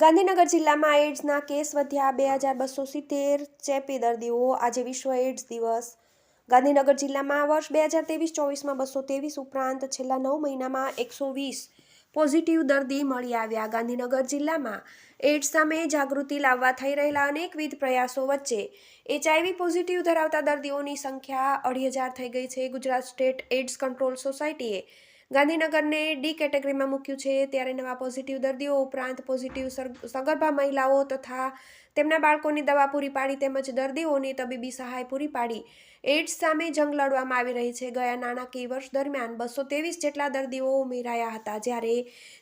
ગાંધીનગર જિલ્લામાં એઇડ્સના કેસ વધ્યા 2270 ચેપી દર્દીઓ આજે વિશ્વ એઇડ્સ દિવસ ગાંધીનગર જિલ્લામાં વર્ષ 2023-24માં 223 ઉપરાંત છેલ્લા 9 મહિનામાં 120 પોઝિટિવ દર્દી મળી આવ્યા। ગાંધીનગર જિલ્લામાં એઇડ્સ સામે જાગૃતિ લાવવા થઈ રહેલા અનેકવિધ પ્રયાસો વચ્ચે HIV પોઝિટિવ ધરાવતા દર્દીઓની સંખ્યા 2500 થઈ ગઈ છે। ગુજરાત સ્ટેટ એઇડ્સ કંટ્રોલ સોસાયટીએ ગાંધીનગરને ડી કેટેગરીમાં મૂક્યું છે। ત્યારે નવા પોઝિટિવ દર્દીઓ ઉપરાંત પોઝિટિવ સગર્ભા મહિલાઓ તથા તેમના બાળકોની દવા પૂરી પાડી તેમજ દર્દીઓને તબીબી સહાય પૂરી પાડી એઇડ્સ સામે જંગ લડવામાં આવી રહી છે। ગયા નાણાકીય વર્ષ દરમિયાન 223 જેટલા દર્દીઓ ઉમેરાયા હતા, જ્યારે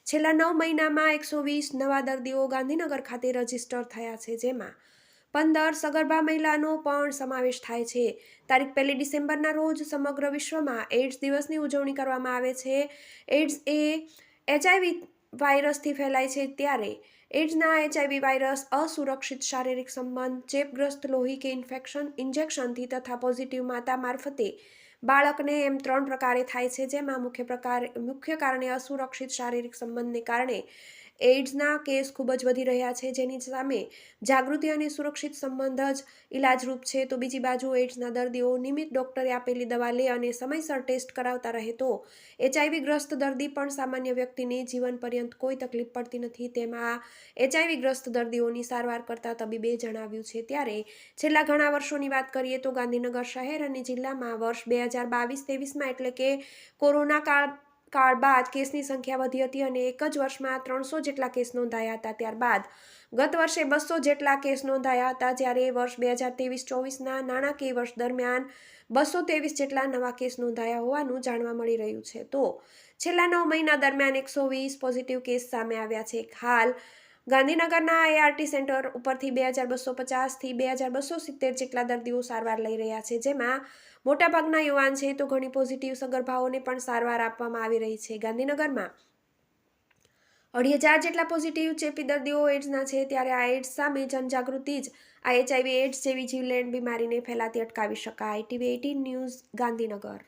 છેલ્લા 9 મહિનામાં 120 નવા દર્દીઓ ગાંધીનગર ખાતે રજીસ્ટર થયા છે, જેમાં 15 સગર્ભા મહિલાનો પણ સમાવેશ થાય છે। તારીખ 1 ડિસેમ્બરના રોજ સમગ્ર વિશ્વમાં એઇડ્સ દિવસની ઉજવણી કરવામાં આવે છે। એઇડ્સ એ HIV વાયરસથી ફેલાય છે, ત્યારે એઇડ્સના HIV વાયરસ અસુરક્ષિત શારીરિક સંબંધ, ચેપગ્રસ્ત લોહી કે ઇન્જેક્શનથી તથા પોઝિટિવ માતા મારફતે બાળકને એમ 3 પ્રકારે થાય છે, જેમાં મુખ્ય કારણે અસુરક્ષિત શારીરિક સંબંધને કારણે એઇડ્સના કેસ ખૂબ જ વધી રહ્યા છે, જેની સામે જાગૃતિ અને સુરક્ષિત સંબંધ જ ઇલાજરૂપ છે। તો બીજી બાજુ એઇડ્સના દર્દીઓ નિયમિત ડૉક્ટરે આપેલી દવા લે અને સમયસર ટેસ્ટ કરાવતા રહે તો HIV ગ્રસ્ત દર્દી પણ સામાન્ય વ્યક્તિને જીવન પર્યંત કોઈ તકલીફ પડતી નથી, તેમાં HIV ગ્રસ્ત દર્દીઓની સારવાર કરતા તબીબે જણાવ્યું છે। ત્યારે છેલ્લા ઘણા વર્ષોની વાત કરીએ તો ગાંધીનગર શહેર અને જિલ્લામાં વર્ષ 2022-23માં એટલે કે કોરોના કાળ બાદ કેસની સંખ્યા વધી હતી અને એક જ વર્ષમાં 300 જેટલા કેસ નોંધાયા હતા। ત્યારબાદ ગત વર્ષે 200 જેટલા કેસ નોંધાયા હતા, જ્યારે વર્ષ 2023-24ના નાણાકીય વર્ષ દરમિયાન 223 જેટલા નવા કેસ નોંધાયા હોવાનું જાણવા મળી રહ્યું છે। તો છેલ્લા 9 મહિના દરમિયાન 120 પોઝિટિવ કેસ સામે આવ્યા છે। હાલ ગાંધીનગરના ART સેન્ટર ઉપરથી 2250થી 2270 જેટલા દર્દીઓ સારવાર લઈ રહ્યા છે, જેમાં મોટાભાગના યુવાન છે, તો ઘણી પોઝિટિવ સગર્ભાઓને પણ સારવાર આપવામાં આવી રહી છે। ગાંધીનગરમાં 2500 જેટલા પોઝિટિવ ચેપી દર્દીઓ એઇડ્સના છે, ત્યારે આ એઇડ્સ સામે જનજાગૃતિ જ આ HIV એઇડ્સ જેવી જીવલેણ બીમારીને ફેલાતી અટકાવી શકાય। TV18 news Gandhinagar.